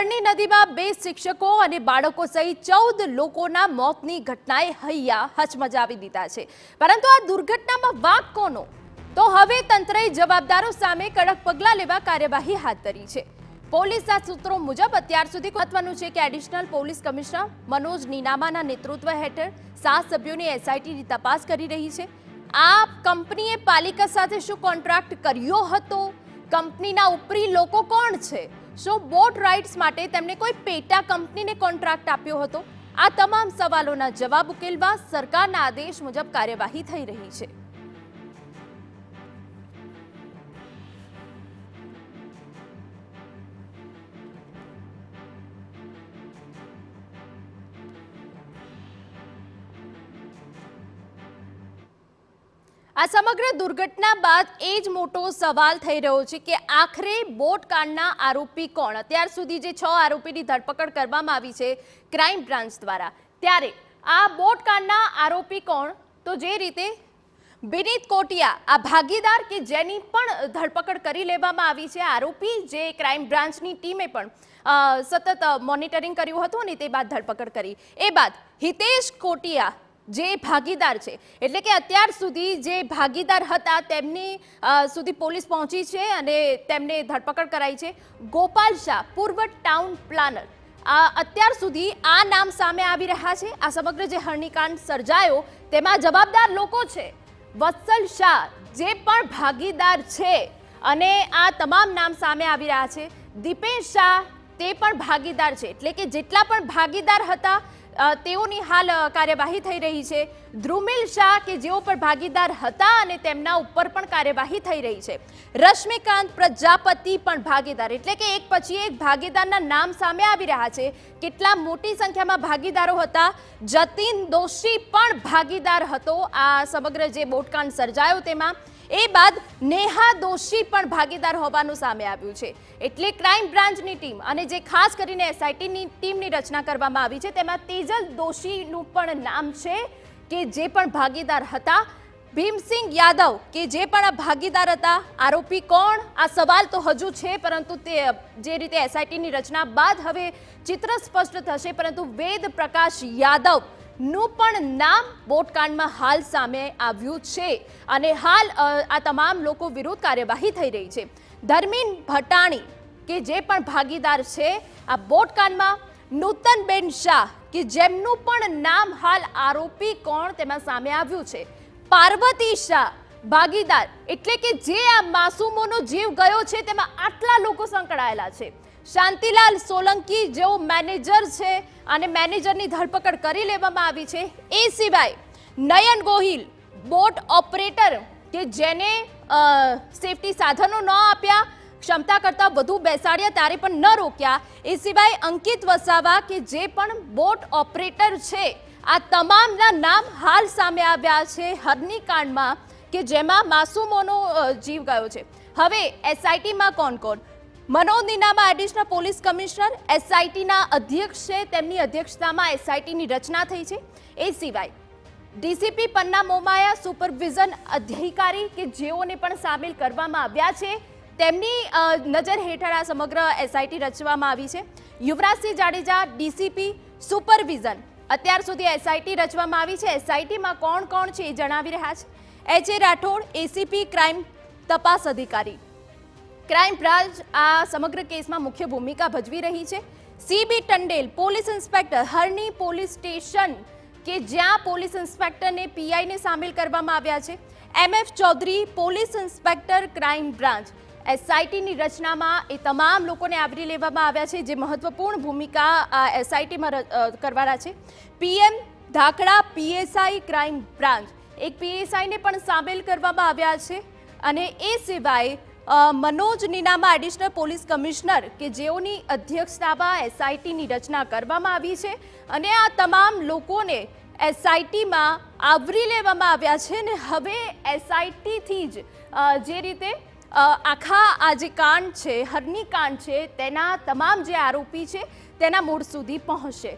હરણી નદીમાં 2 શિક્ષકો અને બાળકો સહિત 14 લોકોના મોતની ઘટનાએ હૈયા હચમચાવી દીધા છે। પરંતુ આ દુર્ઘટનામાં વાંક કોનો? તો હવે તંત્રએ જવાબદારો સામે કડક પગલાં લેવા કાર્યવાહી હાથ ધરી છે। પોલીસના સૂત્રો મુજબ અત્યાર સુધી મહત્વનું છે કે એડિશનલ પોલીસ કમિશનર મનોજ નીનામાના નેતૃત્વ હેઠળ 7 સભ્યોની એસઆઈટીની તપાસ કરી રહી છે। આ કંપનીએ પાલિકા સાથે શું કોન્ટ્રાક્ટ કર્યો હતો? કંપનીના ઉપરી લોકો કોણ છે? શું બોટ રાઇડ્સ માટે તેમણે કોઈ પેટા કંપનીને કોન્ટ્રાક્ટ આપ્યો હતો? આ તમામ સવાલોના જવાબ ઉકેલવા સરકારના આદેશ મુજબ કાર્યવાહી થઈ રહી છે। આ સમગ્ર દુર્ઘટના બાદ એ જ મોટો સવાલ થઈ રહ્યો છે કે આખરે બોટકાંડના આરોપી કોણ? અત્યાર સુધી જે 6 આરોપીની ધરપકડ કરવામાં આવી છે ક્રાઇમ બ્રાન્ચ દ્વારા, ત્યારે આ બોટકાંડના આરોપી કોણ? તો જે રીતે વિનીત કોટિયા આ ભાગીદાર કે જેની પણ ધરપકડ કરી લેવામાં આવી છે, આરોપી જે ક્રાઇમ બ્રાન્ચની ટીમે પણ સતત મોનિટરિંગ કર્યું હતું અને તે બાદ ધરપકડ કરી। એ બાદ હિતેશ કોટિયા જે ભાગીદાર છે, એટલે કે અત્યાર સુધી જે ભાગીદાર હતા તેમની સુધી પોલીસ પહોંચી છે અને તેમને ધરપકડ કરાઈ છે। ગોપાલ શાહ, પૂર્વ ટાઉન પ્લાનર, અત્યાર સુધી આ નામ સામે આવી રહ્યા છે। આ સમગ્ર જે હરણીકાંડ સર્જાયો તેમાં જવાબદાર લોકો છે। વત્સલ શાહ જે પણ ભાગીદાર છે અને આ તમામ નામ સામે આવી રહ્યા છે। દીપેશ શાહ તે પણ ભાગીદાર છે, એટલે કે જેટલા પણ ભાગીદાર હતા તેઓની હાલ કાર્યવાહી થઈ રહી છે। ધ્રુમિલ શાહ કે જેઓ પણ ભાગીદાર હતા અને તેમના ઉપર પણ કાર્યવાહી થઈ રહી છે। રશ્મિકાંત પ્રજાપતિ પણ ભાગીદાર, એટલે કે એક પછી એક ભાગીદારના નામ સામે આવી રહ્યા છે। કેટલા મોટી સંખ્યામાં ભાગીદારો હતા? જતીન દોશી પણ ભાગીદાર હતો આ સમગ્ર જે બોટકાંડ સર્જાયો તેમાં। એ બાદ નેહા દોશી પણ ભાગીદાર હોવાનું સામે આવ્યું છે। એટલે ક્રાઇમ બ્રાન્ચની ટીમ અને જે ખાસ કરીને એસઆઈટીની ટીમની રચના કરવામાં આવી છે તેમાં તેજલ દોશીનું પણ નામ છે કે જે પણ ભાગીદાર હતા। ભીમસિંહ યાદવ કે જે પણ આ ભાગીદાર હતા। આરોપી કોણ? આ સવાલ તો હજુ છે, પરંતુ તે જે રીતે એસઆઈટીની રચના બાદ હવે ચિત્ર સ્પષ્ટ થશે। પરંતુ વેદ પ્રકાશ યાદવ નું પણ નામ બોટકાંડમાં હાલ સામે આવ્યું છે અને હાલ આ તમામ લોકો વિરુદ્ધ કાર્યવાહી થઈ રહી છે। ધર્મીન ભટાણી કે જે પણ ભાગીદાર છે આ બોટકાંડમાં, નૂતનબેન શાહ કે જેમનું પણ નામ હાલ આરોપી કોણ તેમાં સામે આવ્યું છે। પાર્વતી શાહ ભાગીદાર, એટલે કે જે આ માસૂમોનો જીવ ગયો છે તેમાં આટલા લોકો સંકળાયેલા છે। શાંતિલાલ સોલંકી જેઓ મેનેજર છે અને મેનેજરની ધરપકડ કરી લેવામાં આવી છે। એ સિવાય નયન ગોહિલ બોટ ઓપરેટર કે જેને સેફટી સાધનો ન આપ્યા, ક્ષમતા કરતાં વધુ બેસાડ્યા ત્યારે પણ ન રોક્યા। એ સિવાય અંકિત વસાવા કે જે પણ બોટ ઓપરેટર છે। આ તમામના નામ હાલ સામે આવ્યા છે હરણીકાંડમાં કે જેમાં માસૂમોનો જીવ ગયો છે। હવે એસઆઈટીમાં કોણ કોણ? Manoj Ninama additional police commissioner એસઆઈટીના અધ્યક્ષ છે, તેમની અધ્યક્ષતામાં એસઆઈટીની રચના થઈ છે। એ સિવાય ડીસીપી પન્ના મોમાયા સુપરવિઝન અધિકારી કે જેઓને પણ સામેલ કરવામાં આવ્યા છે, તેમની નજર હેઠળ આ સમગ્ર એસઆઈટી રચવામાં આવી છે। યુવરાજસિંહ જાડેજા ડીસીપી સુપરવિઝન, અત્યાર સુધી એસઆઈટી રચવામાં આવી છે। એસઆઈટીમાં કોણ કોણ છે એ જણાવી રહ્યા છે। એચ.એ. રાઠોડ એસીપી ક્રાઇમ તપાસ અધિકારી, ક્રાઇમ બ્રાન્ચ આ સમગ્ર કેસમાં મુખ્ય ભૂમિકા ભજવી રહી છે। CB Tandel police inspector Harni police station કે જ્યાં પોલીસ ઇન્સ્પેક્ટરને પીઆઈને સામેલ કરવામાં આવ્યા છે। MF Chaudhary police inspector crime branch, એસઆઈટીની રચનામાં એ તમામ લોકોને આવરી લેવામાં આવ્યા છે જે મહત્વપૂર્ણ ભૂમિકા આ એસઆઈટીમાં કરવાના છે। પીએમ ધાકડા પીએસઆઈ ક્રાઇમ બ્રાન્ચ, એક પીએસઆઈને પણ સામેલ કરવામાં આવ્યા છે। અને એ સિવાય Manoj Ninama additional police commissioner કે જેઓની અધ્યક્ષતામાં એસઆઈટીની રચના કરવામાં આવી છે અને આ તમામ લોકોને એસઆઈટીમાં આવરી લેવામાં આવ્યા છે। અને હવે એસઆઈટીથી જ જે રીતે આખા આ જે કાંડ છે, હરણીકાંડ છે, તેના તમામ જે આરોપી છે તેના મૂળ સુધી પહોંચશે।